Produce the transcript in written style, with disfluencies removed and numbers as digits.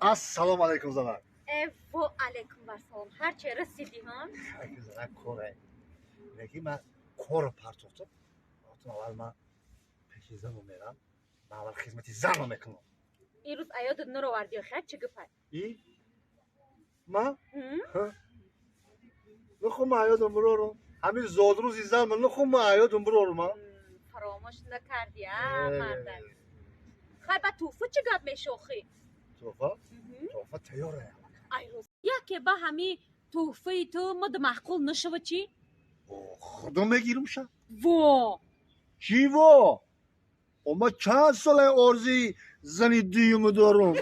السلام علیکم زنم. و علیکم السلام. هر چه رسیدی هم؟ Herkes زنم کوره. Peki ben kor partotum. Altın alarma peki zan umeram. Naval hizmeti zan umekum. این روز ایادت نرو وردی خیر چه گپای؟ İyi. Ma? هم؟ Ha? نخو ما ayodum burorum. Hamil zodruz izan mı? نخو ما ayodum burorum ha. فراموش نکردی ها مردن. خیر با توفو چه گپ میشوخی؟ Tofa? Tofa teyore. ای روز یا که با همی توفی تو مد محقول نشو چی؟ خودم بگیرم شد. و چی و؟ اما چند سال ارزی زنی دیومو دارم.